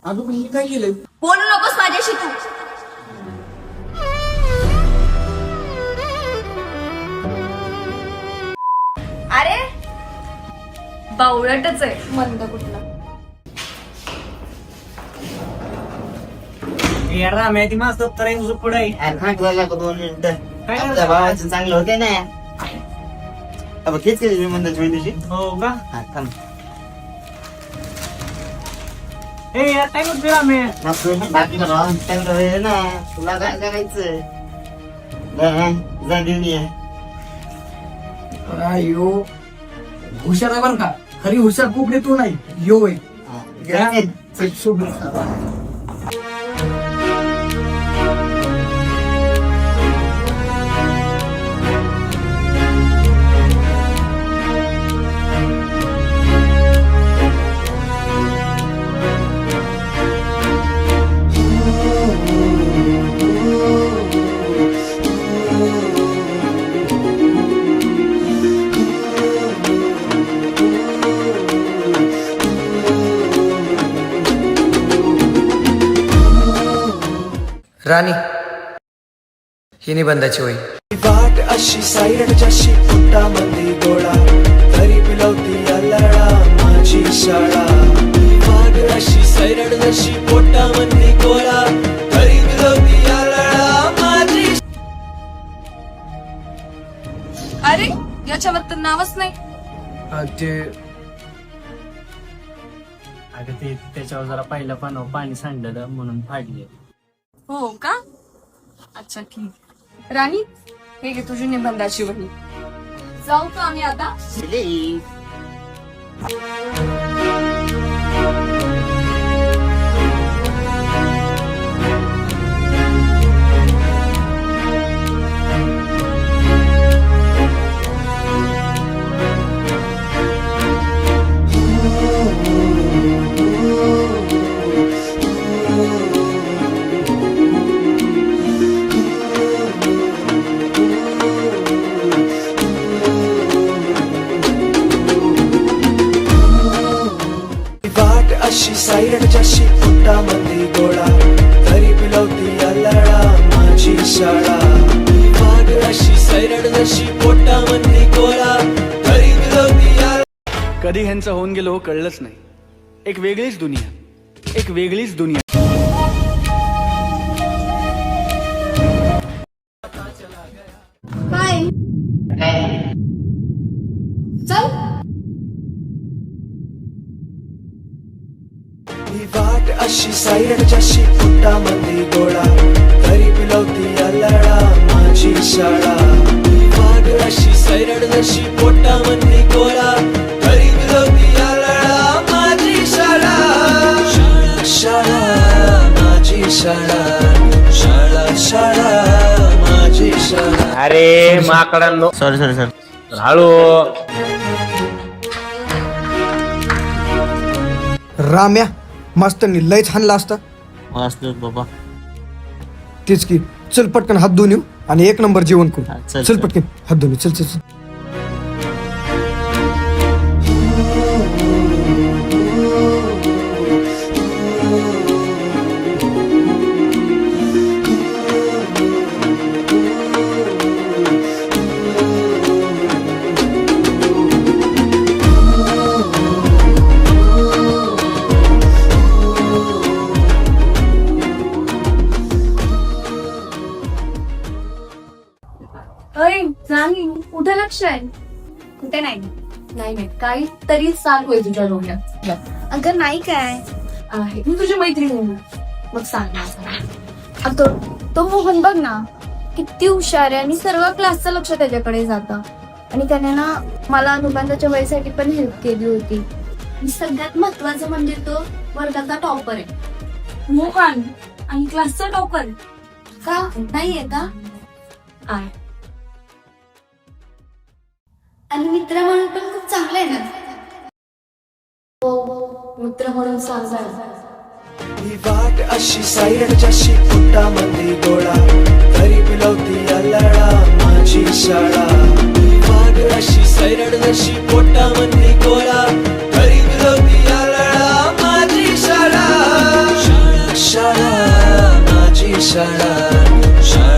अगं मी काय केलंय? बोलू नकोस माझ्याशी तू. अरे बावळटच आहे मंद कुठला. यार माहिती मस्त तर पुढे दोन मिनिटं आपल्या भावाचं चांगलं होते ना. अब हेच केली मंदाची महिन्याची. हो का? हा थांब. ए यार काय करतोय आम्ही? बाकी चांगलं होईल ना. तुला काय करायचं? जा घेऊन ये. अयो हुशार आहे बरं का. खरी हुशार कुकडे तू नाही यो आहे. घेऊन ये. चल, सोबत. राणी ही निबंधाची होई. वाट अशी सायरड जशी पोटामध्ये गोळा तरी पिलवती अल्लडा माझी शाळा. वाट अशी सायरड जशी पोटामध्ये गोळा तरी पिलवती अल्लडा माझी. अरे याच्यावर तर नावच नाही. ते अगं ते त्याच्यावर जरा पहिलं पाणी सांडलं म्हणून फाडले. हो का? अच्छा ठीक. राणी हे घे तुझी निबंधाची वही. जाऊ का आम्ही आता? Please. वाट अशी सायरड जशी पोटामध्ये गोळा तरी पिलवती अल्लडा माझी शाळा. वाट अशी सायरड जशी पोटामध्ये गोळा तरी पिलवती अल्लडा. कधी ह्यांचं होऊन गेलो कळलंच नाही. एक वेगळीच दुनिया, एक वेगळीच दुनिया. काय चल. ही वाट अशी सायरड जशी पोटामध्ये गोळा तरी पिलवती अल्लडा माझी शाळा. वाट अशी सायरड जशी पोटामध्ये गोळा तरी पिलवती अल्लडा माझी शाळा. शाळा शाळा माझी शाळा. शाळा शाळा माझी शाळा. अरे माकडांनो सॉरी सॉरी सर. हळू. राम्या मास्तरनी लयच हाणला असता. मस्त बाबा. तेच की. चल पटकन हात धुवून येऊ आणि एक नंबर जेवण करू. हा, चल, चल चल. पटकन हात धुवून येऊ. चल चल चल. अरे जाणी कुठे लक्ष आहे? कुठे नाही नाही काही तरी सांग होय तुझ्या डोक्यात. अगं नाही काय आहे मी तुझी मैत्रीण आहे ना. मग सांग ना. अगं तो मोहन बघ ना किती हुशार आहे आणि सर्व क्लासचं लक्ष त्याच्याकडे जातं. आणि त्याने ना मला निबंधाच्या वहीसाठी पण हेल्प केली होती. आणि सगळ्यात महत्वाचं म्हणजे तो वर्गाचा टॉपर आहे. मोहन आणि क्लासचा टॉपर का नाहीये का? आहे. आणि मित्र म्हणून पण खूप चांगलं आहे ना. हो मित्र म्हणून सांगायचं. ही वाट अशी सायरड जशी पोटामध्ये गोळा तरी पिलवती अल्लडा माझी शाळा. वाट अशी सायरड जशी पोटामध्ये गोळा तरी पिलवती अल्लडा माझी शाळा. शाळा शाळा